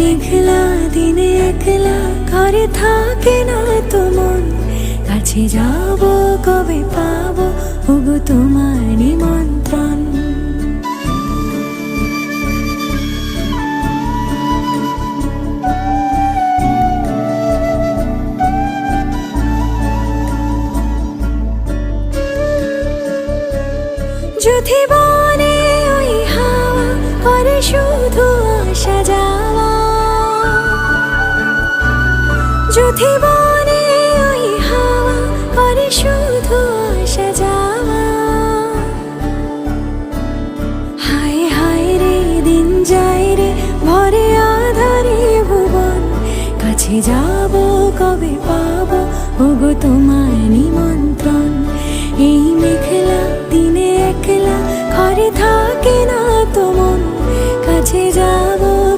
মেঘলা দিনে একলা ঘরে থাকে না তো মন, কাছে যাব কবে পাবো ওগো তোমার নিমন্ত্রণ। যদি বনে ওই হাওয়া করে শুধু আসা যাওয়া, যদি বনে ওই হাওয়া করে শুধু আসা যাওয়া, হায় হায় রে দিন যায় রে ভরে আধারে ভুবন, কাছে যা